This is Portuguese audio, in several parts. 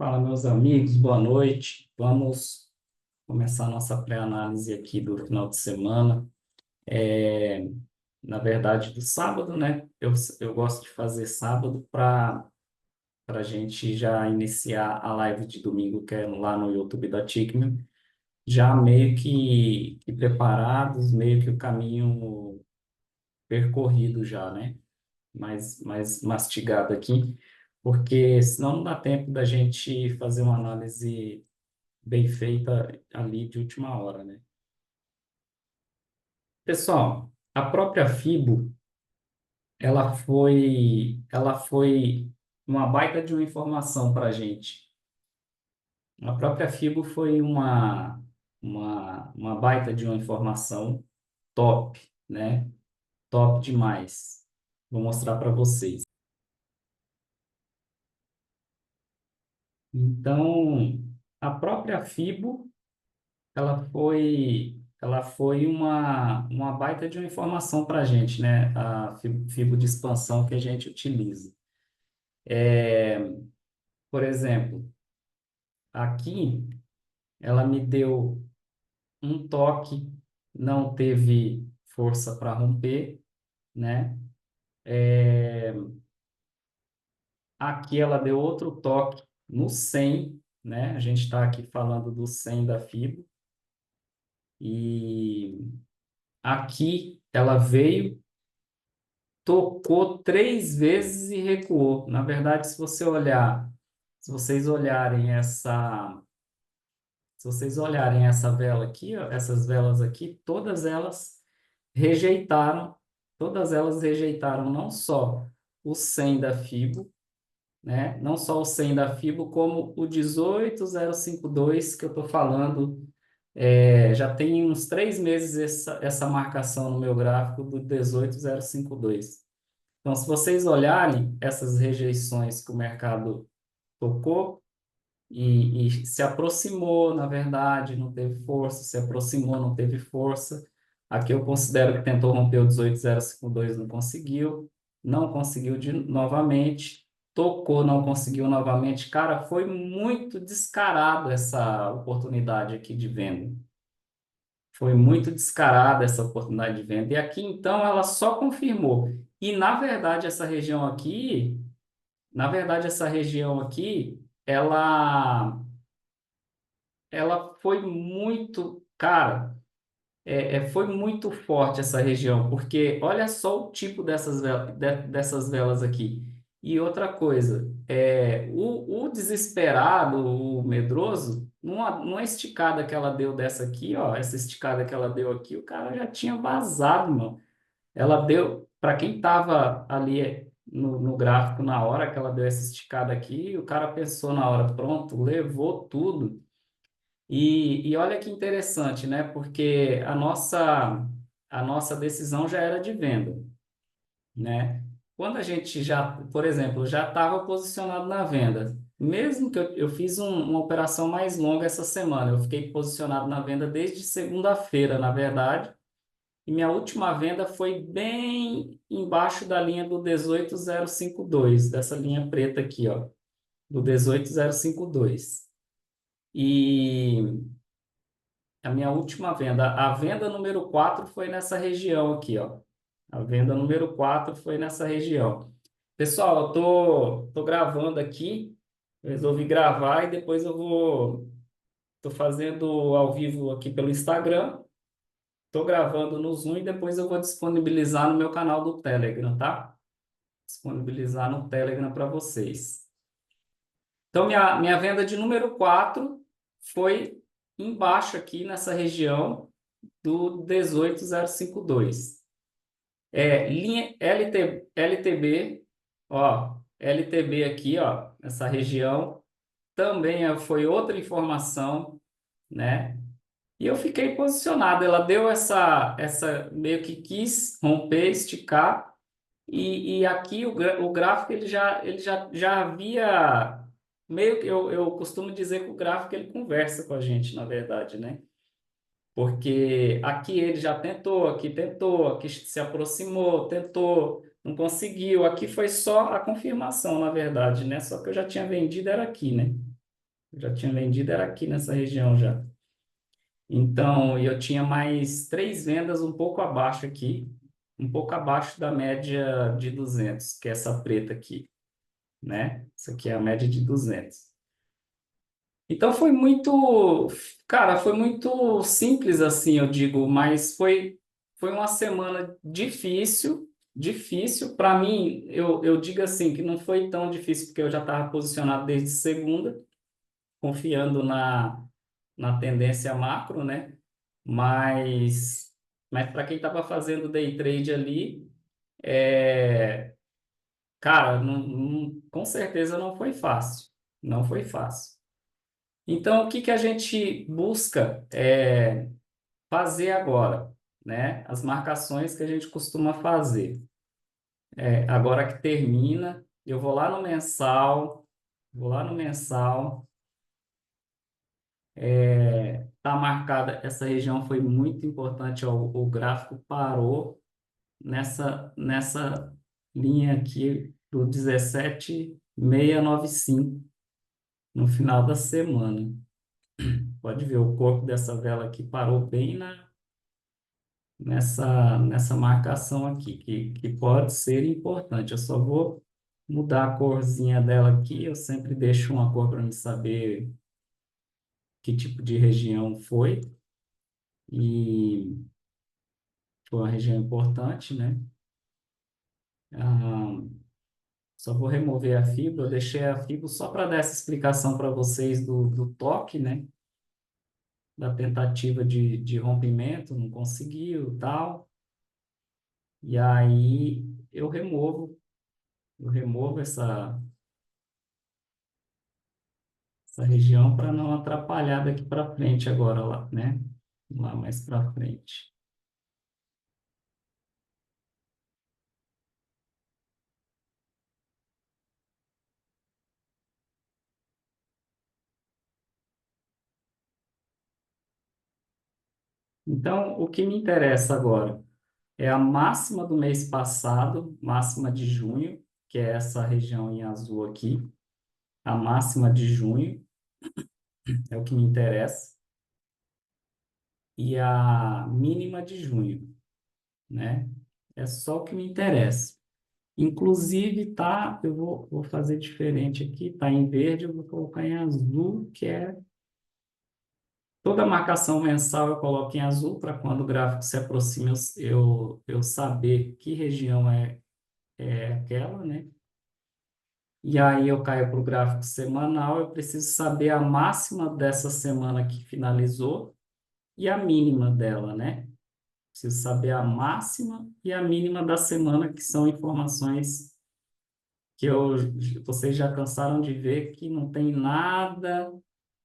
Fala, meus amigos, boa noite. Vamos começar a nossa pré-análise aqui do final de semana. É, Na verdade, do sábado, né? Eu gosto de fazer sábado para a gente já iniciar a live de domingo, que é lá no YouTube da Tickman, já meio que preparados, meio que o caminho percorrido já, né? Mais mastigado aqui, porque senão não dá tempo da gente fazer uma análise bem feita ali de última hora, né? Pessoal, a própria Fibo, ela foi uma baita de uma informação para a gente. A própria Fibo foi uma baita de uma informação top, né? Top demais. Vou mostrar para vocês. Então, a própria Fibo ela foi uma baita de uma informação para a gente, né? A fibra de expansão que a gente utiliza. Por exemplo, aqui ela me deu um toque, não teve força para romper, né? Aqui ela deu outro toque no 100, né? A gente está aqui falando do 100 da fibra. E aqui ela veio, tocou 3 vezes e recuou. Na verdade, se vocês olharem essa vela aqui, ó, essas velas aqui, rejeitaram, todas elas rejeitaram não só o 100 da Fibo, né? Não só o 100 da Fibo, como o 18052 que eu estou falando. Já tem uns 3 meses essa marcação no meu gráfico do 18052. Então, se vocês olharem essas rejeições que o mercado tocou e se aproximou, na verdade, não teve força, se aproximou, não teve força. Aqui eu considero que tentou romper o 18052, não conseguiu novamente, tocou, não conseguiu novamente. Cara, foi muito descarado essa oportunidade aqui de venda. Foi muito descarada essa oportunidade de venda. E aqui, então, ela só confirmou. E, na verdade, essa região aqui, ela foi muito, cara, foi muito forte essa região, porque olha só o tipo dessas velas aqui. E outra coisa, o desesperado, o medroso, numa esticada que ela deu dessa aqui, ó, essa esticada que ela deu aqui, o cara já tinha vazado, mano. Ela deu, para quem estava ali no gráfico na hora que ela deu essa esticada aqui, o cara pensou na hora, pronto, levou tudo. E olha que interessante, né? Porque a nossa decisão já era de venda, né? Quando a gente já, por exemplo, já estava posicionado na venda, mesmo que eu fiz uma operação mais longa essa semana, eu fiquei posicionado na venda desde segunda-feira, na verdade, e minha última venda foi bem embaixo da linha do 18052, dessa linha preta aqui, ó, do 18052. E a minha última venda, a venda número 4 foi nessa região aqui, ó. A venda número 4 foi nessa região. Pessoal, eu tô gravando aqui, eu resolvi gravar e depois tô fazendo ao vivo aqui pelo Instagram, tô gravando no Zoom e depois eu vou disponibilizar no meu canal do Telegram, tá? Disponibilizar no Telegram para vocês. Então, minha venda de número 4 foi embaixo aqui nessa região do 18052. Linha LTB, ó, LTB aqui, ó, essa região, também foi outra informação, né? E eu fiquei posicionado, ela deu essa meio que quis romper, esticar, e aqui o gráfico ele já havia, meio que eu costumo dizer que o gráfico ele conversa com a gente, na verdade, né? Porque aqui ele já tentou, aqui se aproximou, tentou, não conseguiu. Aqui foi só a confirmação, na verdade, né? Só que eu já tinha vendido, era aqui, né? Eu já tinha vendido, era aqui nessa região já. Então, eu tinha mais três vendas um pouco abaixo aqui, um pouco abaixo da média de 200, que é essa preta aqui, né? Isso aqui é a média de 200. Então foi muito, cara, foi muito simples assim, eu digo, mas foi uma semana difícil, difícil para mim. Eu digo assim que não foi tão difícil porque eu já estava posicionado desde segunda, confiando na tendência macro, né? Mas mas para quem estava fazendo day trade ali, cara, com certeza não foi fácil, não foi fácil. Então, o que que a gente busca fazer agora, né? As marcações que a gente costuma fazer. Agora que termina, eu vou lá no mensal, vou lá no mensal, tá marcada, essa região foi muito importante, ó, o gráfico parou nessa linha aqui do 17,695 no final da semana. Pode ver, o corpo dessa vela aqui parou bem nessa marcação aqui, que pode ser importante. Eu só vou mudar a corzinha dela aqui, eu sempre deixo uma cor para me saber que tipo de região foi, e foi uma região importante, né? Ah, só vou remover a fibra, eu deixei a fibra só para dar essa explicação para vocês do toque, né? Da tentativa de rompimento, não conseguiu, tal. E aí eu removo essa região para não atrapalhar daqui para frente agora lá, né? Lá mais para frente. Então, o que me interessa agora é a máxima do mês passado, máxima de junho, que é essa região em azul aqui, a máxima de junho é o que me interessa, e a mínima de junho, né? É só o que me interessa. Inclusive, tá, vou fazer diferente aqui, tá em verde, eu vou colocar em azul, que é toda marcação mensal eu coloco em azul para quando o gráfico se aproxima eu saber que região é aquela, né? E aí eu caio para o gráfico semanal, eu preciso saber a máxima dessa semana que finalizou e a mínima dela, né? Preciso saber a máxima e a mínima da semana, que são informações que vocês já cansaram de ver que não tem nada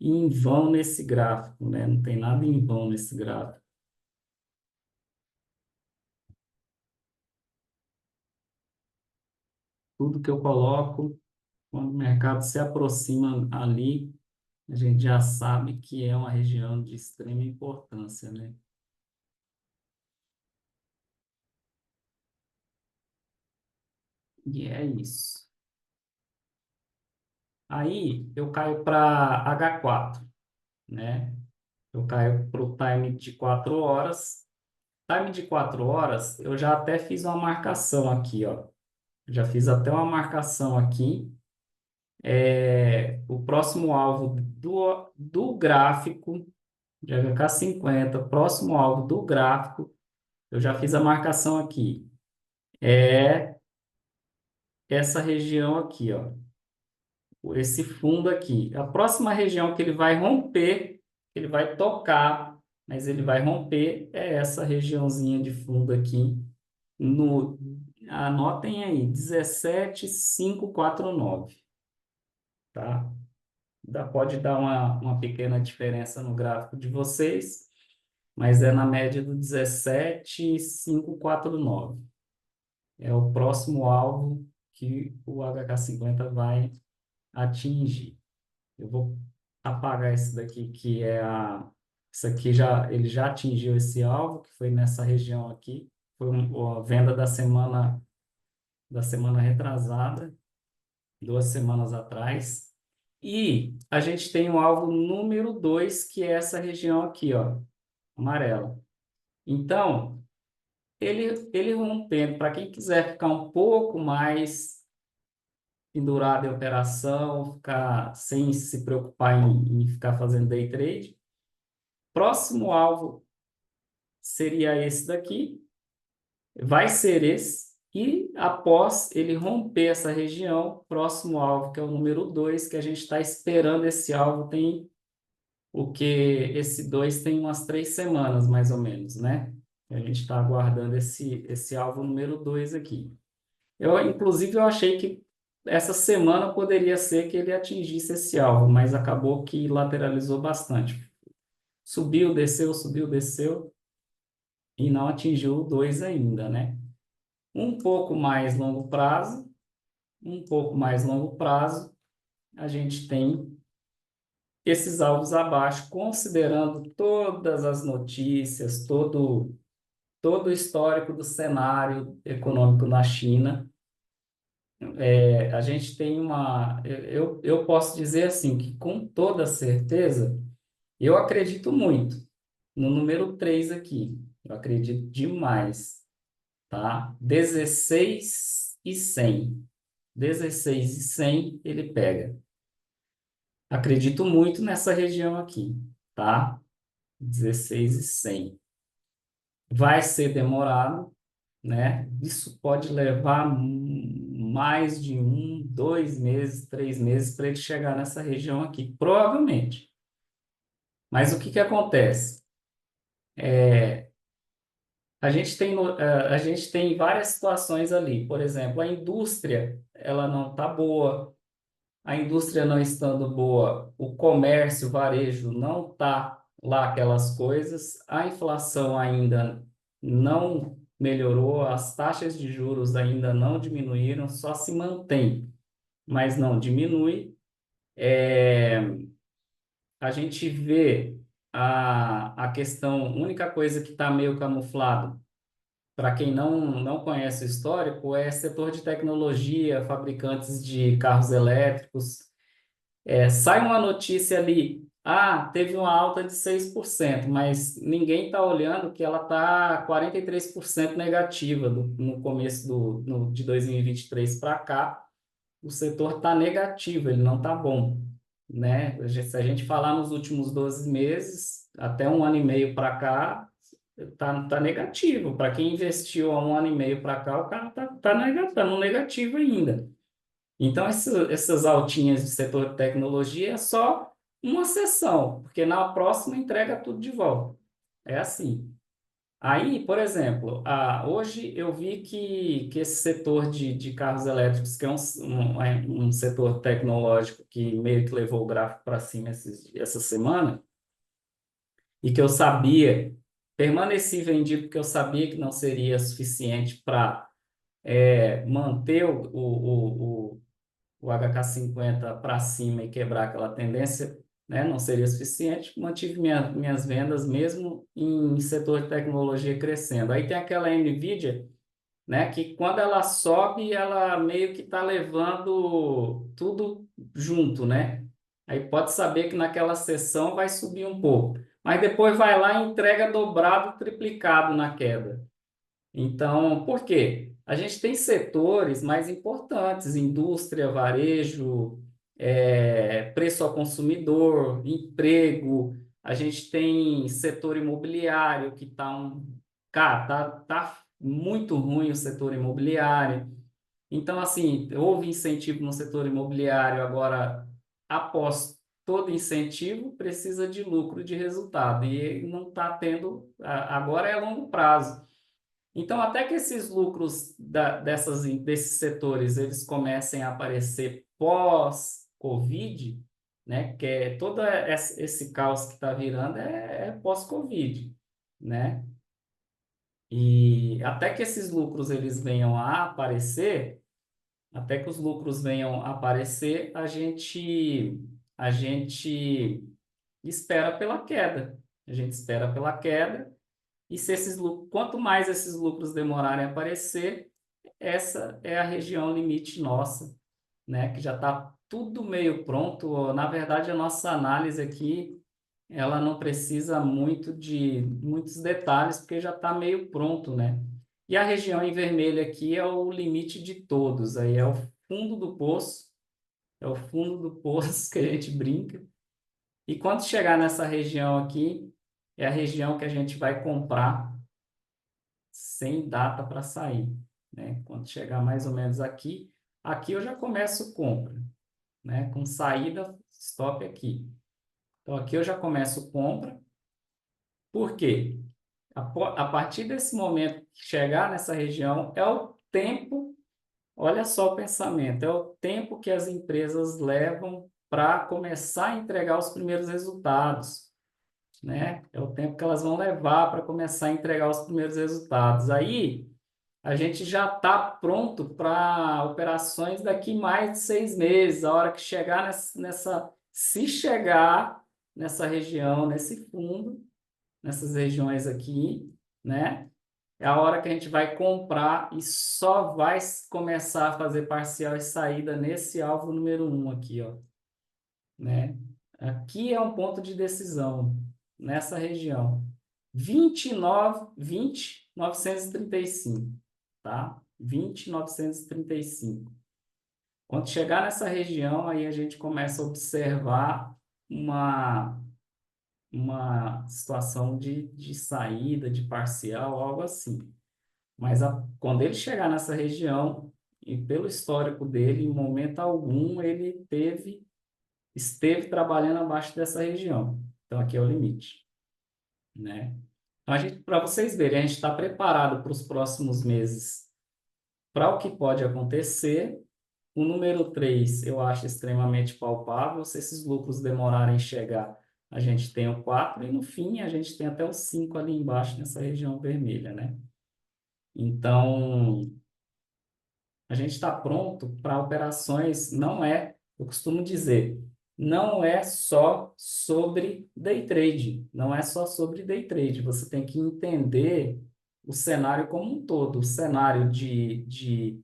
em vão nesse gráfico, né? Não tem nada em vão nesse gráfico. Tudo que eu coloco, quando o mercado se aproxima ali, a gente já sabe que é uma região de extrema importância, né? E é isso. Aí eu caio para H4, né? Eu caio para o time de 4 horas. Time de 4 horas, eu já até fiz uma marcação aqui, ó. Já fiz até uma marcação aqui. O próximo alvo do gráfico de HK50, próximo alvo do gráfico, eu já fiz a marcação aqui. É essa região aqui, ó. Esse fundo aqui. A próxima região que ele vai romper, ele vai tocar, mas ele vai romper, é essa regiãozinha de fundo aqui. No, anotem aí, 17,549, tá? Pode dar uma pequena diferença no gráfico de vocês, mas é na média do 17,549. É o próximo alvo que o HK50 vai atingir. Eu vou apagar esse daqui, que é Isso aqui ele já atingiu esse alvo, que foi nessa região aqui. Foi a venda da semana retrasada, 2 semanas atrás. E a gente tem o alvo número 2, que é essa região aqui, ó, amarela. Então, ele rompendo, para quem quiser ficar um pouco mais pendurado em operação, ficar sem se preocupar em ficar fazendo day trade, próximo alvo seria esse daqui, vai ser esse, e após ele romper essa região, próximo alvo, que é o número 2, que a gente está esperando esse alvo, tem o que esse 2 tem umas 3 semanas, mais ou menos, né? A gente está aguardando esse alvo número 2 aqui. Inclusive, eu achei que essa semana poderia ser que ele atingisse esse alvo, mas acabou que lateralizou bastante. Subiu, desceu e não atingiu o 2 ainda, né? Um pouco mais longo prazo, um pouco mais longo prazo, a gente tem esses alvos abaixo, considerando todas as notícias, todo o histórico do cenário econômico na China. A gente tem eu posso dizer assim, que com toda certeza, eu acredito muito no número 3 aqui. Eu acredito demais, tá? 16 e 100 ele pega. Acredito muito nessa região aqui, tá? 16 e 100. Vai ser demorado, né? Isso pode levar mais de 1, 2 meses, 3 meses para ele chegar nessa região aqui, provavelmente. Mas o que que acontece? A gente tem várias situações ali. Por exemplo, a indústria, ela não está boa. A indústria não estando boa, o comércio, o varejo não está lá aquelas coisas. A inflação ainda não melhorou, as taxas de juros ainda não diminuíram, só se mantém, mas não diminui. A gente vê a questão, a única coisa que está meio camuflado, para quem não conhece o histórico, é setor de tecnologia, fabricantes de carros elétricos. Sai uma notícia ali, teve uma alta de 6%, mas ninguém está olhando que ela está 43% negativa no começo de 2023 para cá. O setor está negativo, ele não está bom, né? Se a gente falar nos últimos 12 meses, até um ano e meio para cá, tá negativo. Para quem investiu há um ano e meio para cá, o cara tá no negativo ainda. Então, essas altinhas do setor de tecnologia é só uma sessão, porque na próxima entrega tudo de volta. É assim. Aí, por exemplo, hoje eu vi que esse setor de carros elétricos, que é um setor tecnológico que meio que levou o gráfico para cima essa semana, e que eu sabia, permaneci vendido porque eu sabia que não seria suficiente para manter o HK50 para cima e quebrar aquela tendência, né, não seria suficiente. Mantive minhas vendas mesmo em setor de tecnologia crescendo. Aí tem aquela Nvidia, né, que quando ela sobe, ela meio que está levando tudo junto, né? Aí pode saber que naquela sessão vai subir um pouco, mas depois vai lá e entrega dobrado, triplicado na queda. Então, por quê? A gente tem setores mais importantes, indústria, varejo, preço ao consumidor, emprego. A gente tem setor imobiliário que cara, tá muito ruim o setor imobiliário. Então, assim, houve incentivo no setor imobiliário, agora, após todo incentivo, precisa de lucro, de resultado, e não está tendo, agora é a longo prazo. Então, até que esses lucros desses setores eles comecem a aparecer pós-Covid, né? Que é todo esse caos que está virando é pós-Covid, né? E até que esses lucros eles venham a aparecer, até que os lucros venham a aparecer, a gente espera pela queda. A gente espera pela queda. E se quanto mais esses lucros demorarem a aparecer, essa é a região limite nossa né? Que já está tudo meio pronto. Na verdade, a nossa análise aqui, ela não precisa muito de muitos detalhes, porque já está meio pronto, né? E a região em vermelho aqui é o limite de todos, aí é o fundo do poço, é o fundo do poço que a gente brinca. E quando chegar nessa região aqui, é a região que a gente vai comprar sem data para sair, né? Quando chegar mais ou menos aqui, aqui eu já começo compra, né? Com saída, stop aqui. Então aqui eu já começo compra. Por quê? A partir desse momento que chegar nessa região, é o tempo, olha só o pensamento, é o tempo que as empresas levam para começar a entregar os primeiros resultados, né? É o tempo que elas vão levar para começar a entregar os primeiros resultados. Aí a gente já está pronto para operações daqui mais de 6 meses. A hora que chegar se chegar nessa região, nesse fundo, nessas regiões aqui, né? É a hora que a gente vai comprar e só vai começar a fazer parcial e saída nesse alvo número um aqui, ó, né? Aqui é um ponto de decisão, nessa região. 20.935, tá? 20.935. Quando chegar nessa região, aí a gente começa a observar uma, uma situação de saída, de parcial, algo assim. Mas quando ele chegar nessa região, e pelo histórico dele, em momento algum ele esteve trabalhando abaixo dessa região. Então aqui é o limite, né? Então, para vocês verem, a gente está preparado para os próximos meses para o que pode acontecer. O número 3 eu acho extremamente palpável. Se esses lucros demorarem a chegar, a gente tem o 4 e no fim a gente tem até o 5 ali embaixo nessa região vermelha, né? Então, a gente está pronto para operações, não é, eu costumo dizer, não é só sobre day trade, não é só sobre day trade, você tem que entender o cenário como um todo, o cenário de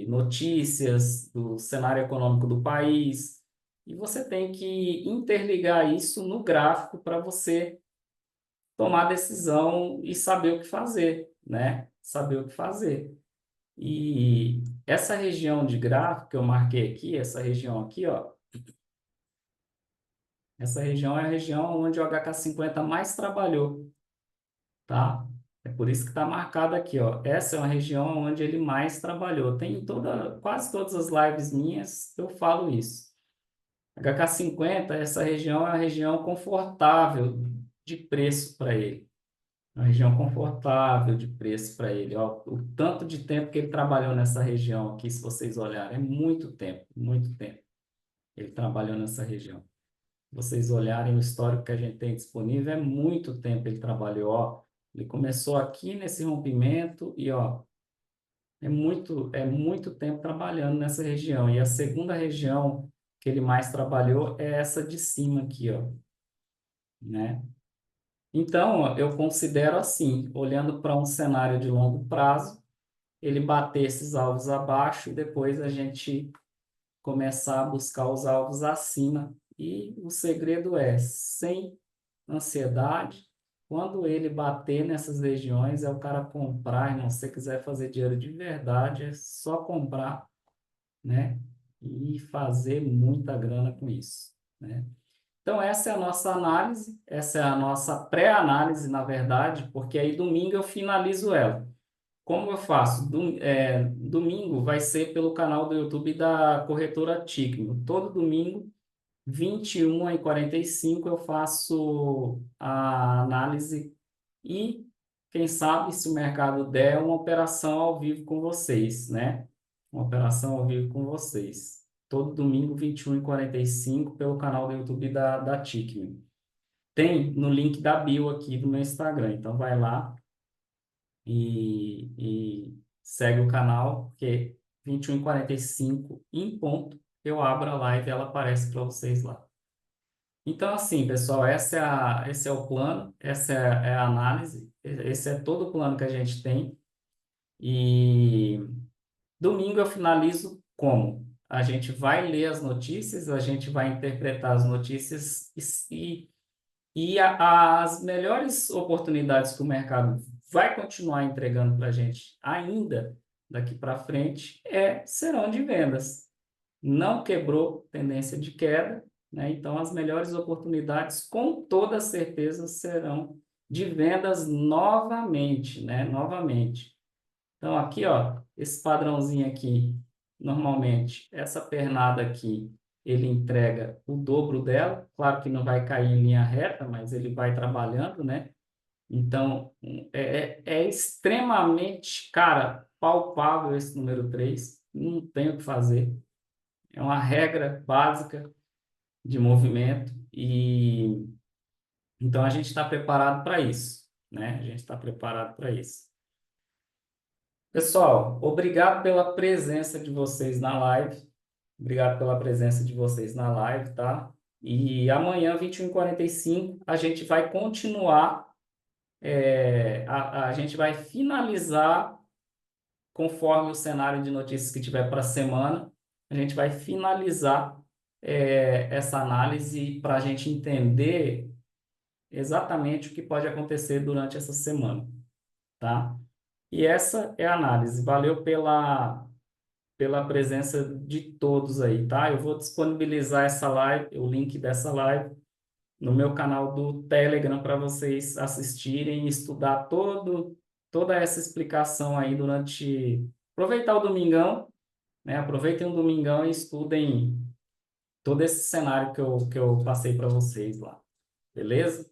notícias, do cenário econômico do país, e você tem que interligar isso no gráfico para você tomar decisão e saber o que fazer, né? Saber o que fazer. E essa região de gráfico que eu marquei aqui, essa região aqui, ó, essa região é a região onde o HK50 mais trabalhou, tá? É por isso que está marcado aqui, ó. Essa é uma região onde ele mais trabalhou. Tem quase todas as lives minhas eu falo isso. HK50, essa região é uma região confortável de preço para ele. Uma região confortável de preço para ele. Ó, o tanto de tempo que ele trabalhou nessa região aqui, se vocês olharem, é muito tempo, muito tempo. Ele trabalhou nessa região. Se vocês olharem o histórico que a gente tem disponível, é muito tempo ele trabalhou. Ó, ele começou aqui nesse rompimento e ó, é muito tempo trabalhando nessa região. E a segunda região que ele mais trabalhou é essa de cima aqui, ó, né? Então, eu considero assim, olhando para um cenário de longo prazo, ele bater esses alvos abaixo e depois a gente começar a buscar os alvos acima. E o segredo é, sem ansiedade, quando ele bater nessas regiões, é o cara comprar, irmão. Se você quiser fazer dinheiro de verdade, é só comprar, né? E fazer muita grana com isso, né? Então, essa é a nossa análise, essa é a nossa pré-análise, na verdade, porque aí domingo eu finalizo ela. Como eu faço? Domingo vai ser pelo canal do YouTube da corretora Ticno. Todo domingo, 21h45, eu faço a análise e, quem sabe, se o mercado der, uma operação ao vivo com vocês, né? Uma operação ao vivo com vocês. Todo domingo, 21h45, pelo canal do YouTube da Ticno. Tem no link da bio aqui do meu Instagram. Então, vai lá e segue o canal, porque 21h45 em ponto eu abro a live e ela aparece para vocês lá. Então, assim, pessoal, esse é o plano, essa é a análise, esse é todo o plano que a gente tem. E domingo eu finalizo Como? A gente vai ler as notícias, a gente vai interpretar as notícias as melhores oportunidades que o mercado vai continuar entregando para a gente ainda daqui para frente serão de vendas. Não quebrou tendência de queda, né? Então as melhores oportunidades com toda certeza serão de vendas novamente, né? Novamente. Então, aqui, ó, esse padrãozinho aqui, normalmente, essa pernada aqui, ele entrega o dobro dela. Claro que não vai cair em linha reta, mas ele vai trabalhando, né? Então, é extremamente, cara, palpável esse número 3. Não tem o que fazer. É uma regra básica de movimento e então a gente está preparado para isso, né? A gente está preparado para isso. Pessoal, obrigado pela presença de vocês na live. Obrigado pela presença de vocês na live, tá? E amanhã, 21h45, a gente vai continuar, a gente vai finalizar, conforme o cenário de notícias que tiver para a semana, a gente vai finalizar, essa análise para a gente entender exatamente o que pode acontecer durante essa semana, tá? E essa é a análise. Valeu pela presença de todos aí, tá? Eu vou disponibilizar essa live, o link dessa live, no meu canal do Telegram para vocês assistirem e estudar toda essa explicação aí durante. Aproveitar o domingão, né? Aproveitem o domingão e estudem todo esse cenário que eu passei para vocês lá, beleza?